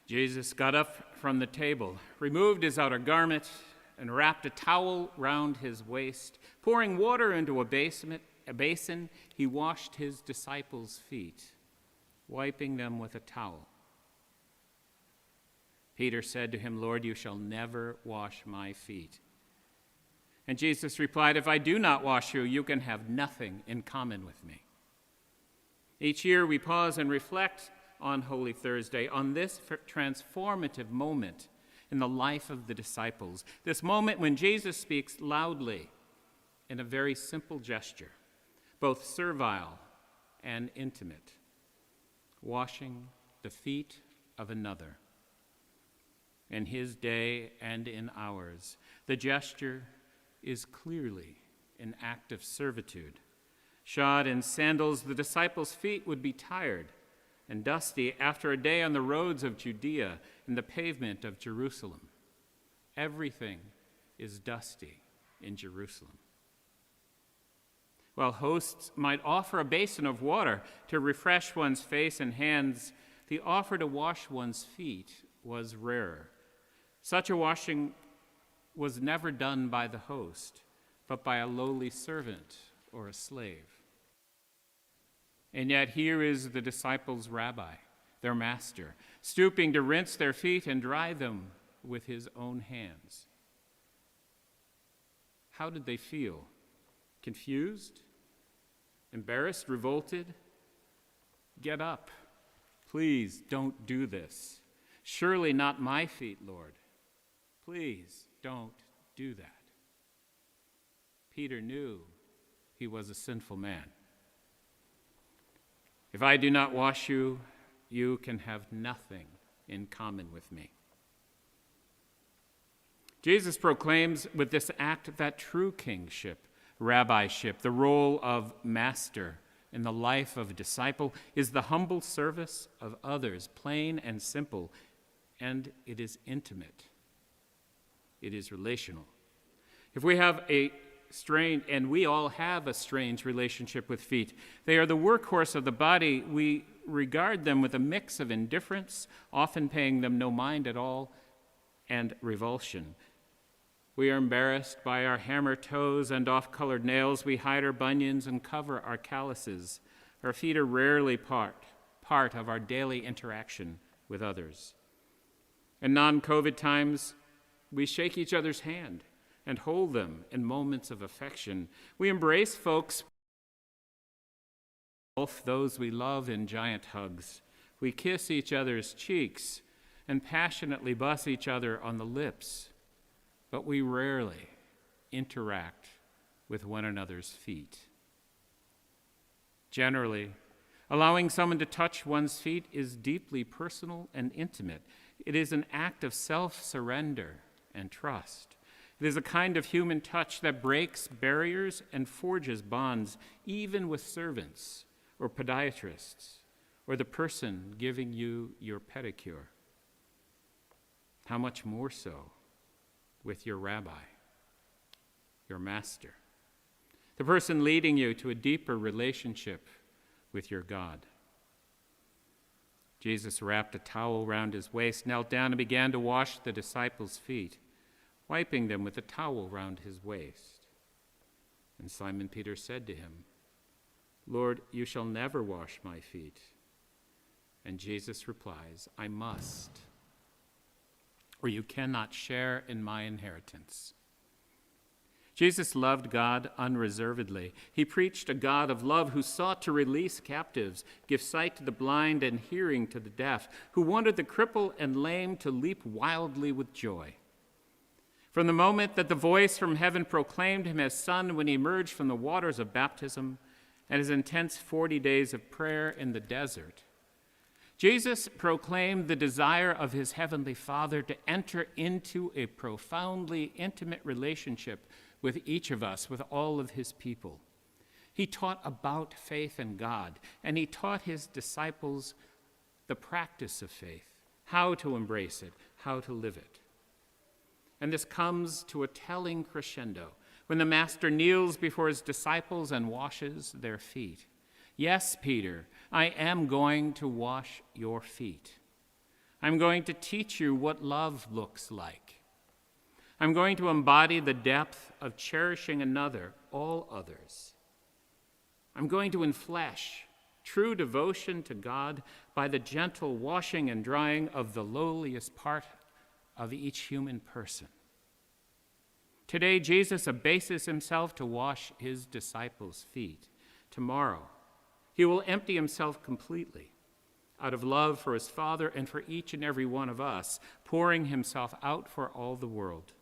Jesus got up from the table, removed his outer garment, and wrapped a towel round his waist. Pouring water into a basin, he washed his disciples' feet, wiping them with a towel. Peter said to him, "Lord, you shall never wash my feet." And Jesus replied, "If I do not wash you, you can have nothing in common with me." Each year we pause and reflect on Holy Thursday, on this transformative moment in the life of the disciples, this moment when Jesus speaks loudly in a very simple gesture, both servile and intimate, washing the feet of another. In his day and in ours, the gesture is clearly an act of servitude. Shod in sandals, the disciples' feet would be tired and dusty after a day on the roads of Judea and the pavement of Jerusalem. Everything is dusty in Jerusalem. While hosts might offer a basin of water to refresh one's face and hands, the offer to wash one's feet was rare. Such a washing was never done by the host, but by a lowly servant or a slave. And yet here is the disciples' rabbi, their master, stooping to rinse their feet and dry them with his own hands. How did they feel? Confused? Embarrassed? Revolted? Get up. Please don't do this. Surely not my feet, Lord. Please don't do that. Peter knew he was a sinful man. If I do not wash you, you can have nothing in common with me. Jesus proclaims with this act that true kingship, rabbiship, the role of master in the life of a disciple, is the humble service of others, plain and simple, and it is intimate. It is relational. If we have and we all have a strange relationship with feet. They are the workhorse of the body. We regard them with a mix of indifference, often paying them no mind at all, and revulsion. We are embarrassed by our hammer toes and off-colored nails. We hide our bunions and cover our calluses. Our feet are rarely part of our daily interaction with others. In non-COVID times, we shake each other's hand and hold them in moments of affection. We embrace folks, those we love, in giant hugs. We kiss each other's cheeks and passionately buss each other on the lips, but we rarely interact with one another's feet. Generally, allowing someone to touch one's feet is deeply personal and intimate. It is an act of self-surrender and trust. It is a kind of human touch that breaks barriers and forges bonds, even with servants or podiatrists or the person giving you your pedicure. How much more so with your rabbi, your master, the person leading you to a deeper relationship with your God. Jesus wrapped a towel around his waist, knelt down, and began to wash the disciples' feet, wiping them with a towel round his waist. And Simon Peter said to him, "Lord, you shall never wash my feet." And Jesus replies, "I must, or you cannot share in my inheritance." Jesus loved God unreservedly. He preached a God of love who sought to release captives, give sight to the blind and hearing to the deaf, who wanted the cripple and lame to leap wildly with joy. From the moment that the voice from heaven proclaimed him as son when he emerged from the waters of baptism and his intense 40 days of prayer in the desert, Jesus proclaimed the desire of his heavenly Father to enter into a profoundly intimate relationship with each of us, with all of his people. He taught about faith in God, and he taught his disciples the practice of faith, how to embrace it, how to live it. And this comes to a telling crescendo when the master kneels before his disciples and washes their feet. "Yes, Peter, I am going to wash your feet. I'm going to teach you what love looks like. I'm going to embody the depth of cherishing another, all others. I'm going to enflesh true devotion to God by the gentle washing and drying of the lowliest part of each human person. Today, Jesus abases himself to wash his disciples' feet. Tomorrow, he will empty himself completely out of love for his Father and for each and every one of us, pouring himself out for all the world.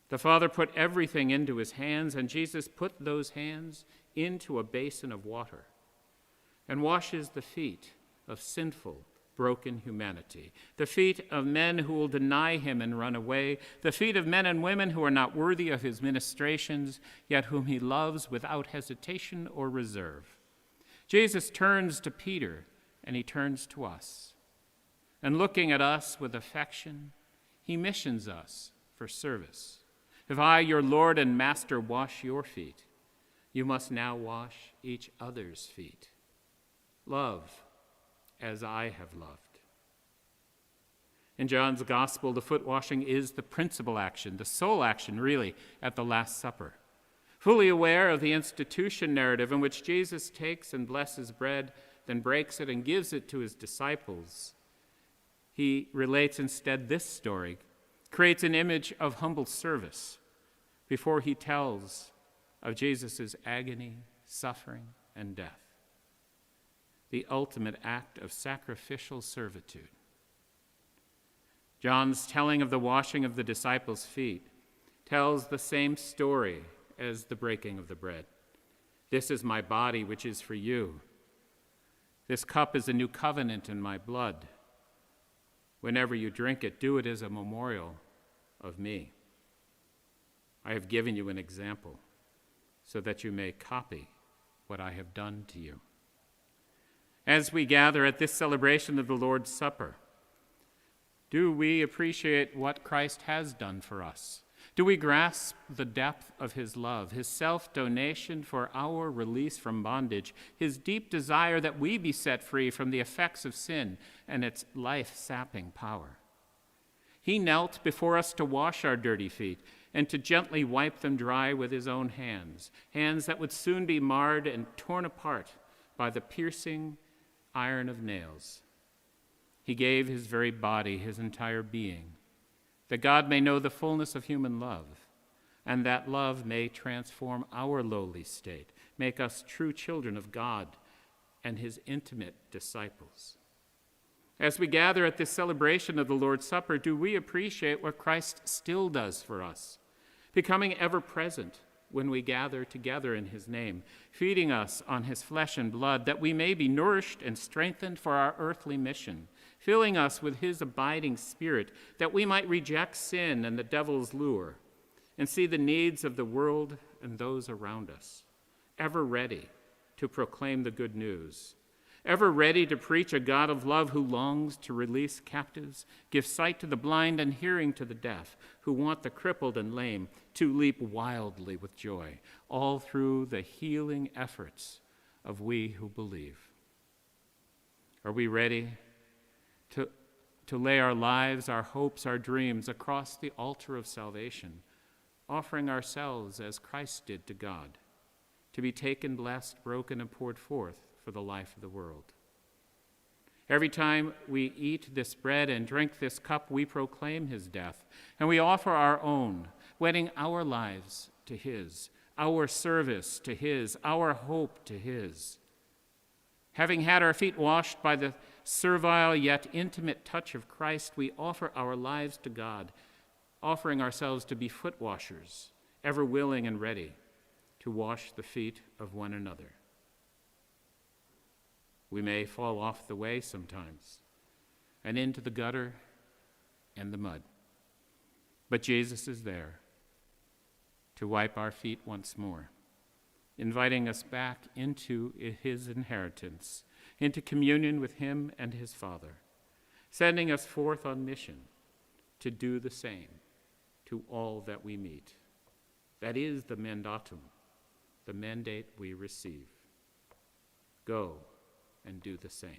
The Father put everything into his hands, and Jesus put those hands into a basin of water and washes the feet of sinful, broken humanity, the feet of men who will deny him and run away, the feet of men and women who are not worthy of his ministrations, yet whom he loves without hesitation or reserve. Jesus turns to Peter, and he turns to us. And looking at us with affection, he missions us for service. If I, your Lord and Master, wash your feet, you must now wash each other's feet. Love as I have loved. In John's Gospel, the foot washing is the principal action, the sole action, really, at the Last Supper. Fully aware of the institution narrative in which Jesus takes and blesses bread, then breaks it and gives it to his disciples, he relates instead this story, creates an image of humble service before he tells of Jesus' agony, suffering, and death, the ultimate act of sacrificial servitude. John's telling of the washing of the disciples' feet tells the same story as the breaking of the bread. This is my body, which is for you. This cup is a new covenant in my blood. Whenever you drink it, do it as a memorial of me. I have given you an example so that you may copy what I have done to you. As we gather at this celebration of the Lord's Supper, do we appreciate what Christ has done for us? Do we grasp the depth of his love, his self-donation for our release from bondage, his deep desire that we be set free from the effects of sin and its life-sapping power? He knelt before us to wash our dirty feet and to gently wipe them dry with his own hands, hands that would soon be marred and torn apart by the piercing iron of nails. He gave his very body, his entire being, that God may know the fullness of human love, and that love may transform our lowly state, make us true children of God and his intimate disciples. As we gather at this celebration of the Lord's Supper, do we appreciate what Christ still does for us, becoming ever present when we gather together in his name, feeding us on his flesh and blood, that we may be nourished and strengthened for our earthly mission, filling us with his abiding spirit, that we might reject sin and the devil's lure, and see the needs of the world and those around us, ever ready to proclaim the good news, ever ready to preach a God of love who longs to release captives, give sight to the blind and hearing to the deaf, who want the crippled and lame to leap wildly with joy, all through the healing efforts of we who believe. Are we ready to lay our lives, our hopes, our dreams across the altar of salvation, offering ourselves as Christ did to God, to be taken, blessed, broken, and poured forth for the life of the world? Every time we eat this bread and drink this cup, we proclaim his death, and we offer our own, wedding our lives to his, our service to his, our hope to his. Having had our feet washed by the servile yet intimate touch of Christ, we offer our lives to God, offering ourselves to be foot washers, ever willing and ready to wash the feet of one another. We may fall off the way sometimes and into the gutter and the mud, but Jesus is there to wipe our feet once more, inviting us back into his inheritance, into communion with him and his Father, sending us forth on mission to do the same to all that we meet. That is the mandatum, the mandate we receive. Go and do the same.